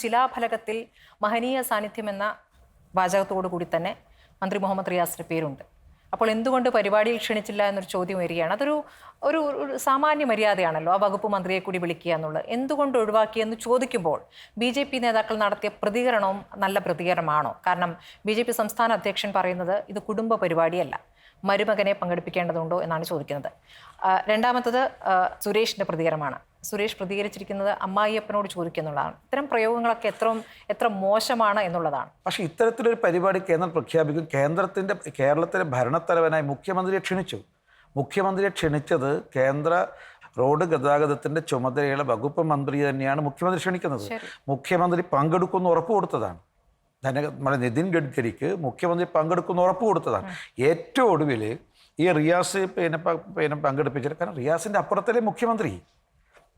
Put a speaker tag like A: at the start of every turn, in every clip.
A: ശിലാഫലകത്തിൽ മഹനീയ സാന്നിധ്യം എന്ന വാചകത്തോടു കൂടി തന്നെ മന്ത്രി മുഹമ്മദ് റിയാസിന്റെ പേരുണ്ട്. അപ്പോൾ എന്തുകൊണ്ട് പരിപാടിയിൽ ക്ഷണിച്ചില്ല എന്നൊരു ചോദ്യം വരികയാണ്. അതൊരു ഒരു സാമാന്യ മര്യാദയാണല്ലോ, ആ വകുപ്പ് മന്ത്രിയെ കൂടി വിളിക്കുക എന്നുള്ളത്. എന്തുകൊണ്ട് ഒഴിവാക്കിയെന്ന് ചോദിക്കുമ്പോൾ BJP നേതാക്കൾ നടത്തിയ പ്രതികരണവും നല്ല പ്രതികരണമാണോ? കാരണം BJP സംസ്ഥാന അധ്യക്ഷൻ പറയുന്നത് ഇത് കുടുംബ പരിപാടിയല്ല, മരുമകനെ പങ്കെടുപ്പിക്കേണ്ടതുണ്ടോ എന്നാണ് ചോദിക്കുന്നത്. രണ്ടാമത്തത് സുരേഷിന്റെ പ്രതികരണമാണ്. സുരേഷ് പ്രതികരിച്ചിരിക്കുന്നത് അമ്മായിയപ്പനോട് ചോദിക്കുന്നുള്ളതാണ്. ഇത്തരം പ്രയോഗങ്ങളൊക്കെ എത്ര മോശമാണ് എന്നുള്ളതാണ്.
B: പക്ഷേ ഇത്തരത്തിലൊരു പരിപാടി കേന്ദ്രം പ്രഖ്യാപിക്കും. കേരളത്തിലെ ഭരണത്തലവനായി മുഖ്യമന്ത്രിയെ ക്ഷണിച്ചു. മുഖ്യമന്ത്രിയെ ക്ഷണിച്ചത് കേന്ദ്ര റോഡ് ഗതാഗതത്തിൻ്റെ ചുമതലയുള്ള വകുപ്പ് മന്ത്രി തന്നെയാണ് മുഖ്യമന്ത്രി ക്ഷണിക്കുന്നത്. മുഖ്യമന്ത്രി പങ്കെടുക്കുമെന്ന് ഉറപ്പ് കൊടുത്തതാണ്. നമ്മുടെ നിതിൻ ഗഡ്കരിക്ക് മുഖ്യമന്ത്രി പങ്കെടുക്കുമെന്ന് ഉറപ്പ് കൊടുത്തതാണ്. ഏറ്റവും ഒടുവിൽ ഈ റിയാസ് പങ്കെടുപ്പിച്ചത്. കാരണം റിയാസിൻ്റെ അപ്പുറത്തല്ലേ മുഖ്യമന്ത്രി.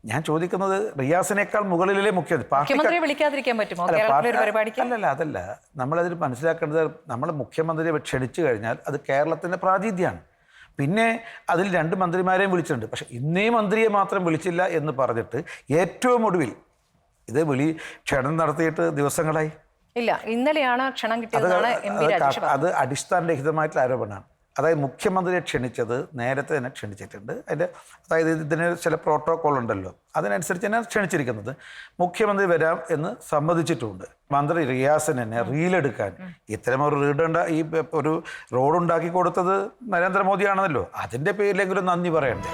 B: ഞാൻ ചോദിക്കുന്നത് റിയാസിനേക്കാൾ മുകളിലെ
A: മുഖ്യമന്ത്രിയെ വിളിക്കാതിരിക്കാൻ പറ്റുമോ?
B: അല്ലല്ല, അതല്ല. നമ്മളതിൽ മനസ്സിലാക്കേണ്ടത്, നമ്മൾ മുഖ്യമന്ത്രിയെ ക്ഷണിച്ചു കഴിഞ്ഞാൽ അത് കേരളത്തിൻ്റെ പ്രാതിനിധ്യമാണ്. പിന്നെ അതിൽ 2 മന്ത്രിമാരെയും വിളിച്ചിട്ടുണ്ട്. പക്ഷെ ഇന്നേ മന്ത്രിയെ മാത്രം വിളിച്ചില്ല എന്ന് പറഞ്ഞിട്ട് ഏറ്റവും ഒടുവിൽ ഇത് ക്ഷണം നടത്തിയിട്ട് ദിവസങ്ങളായി.
A: ഇല്ല, ഇന്നലെയാണ് ക്ഷണം കിട്ടിയത്.
B: അത് അടിസ്ഥാനരഹിതമായിട്ടുള്ള ആരോപണമാണ്. അതായത് മുഖ്യമന്ത്രിയെ ക്ഷണിച്ചത് നേരത്തെ തന്നെ ക്ഷണിച്ചിട്ടുണ്ട്. അതായത് ഇതിന് ചില പ്രോട്ടോകോൾ ഉണ്ടല്ലോ, അതിനനുസരിച്ച് തന്നെ ക്ഷണിച്ചിരിക്കുന്നത്. മുഖ്യമന്ത്രി വരാം എന്ന് സമ്മതിച്ചിട്ടുണ്ട്. മന്ത്രി റിയാസിന് തന്നെ റീലെടുക്കാൻ ഇത്തരം ഈ ഒരു റോഡ് ഉണ്ടാക്കി കൊടുത്തത് നരേന്ദ്രമോദിയാണെന്നല്ലോ, അതിൻ്റെ പേരിലെങ്കിലും നന്ദി പറയണ്ടേ?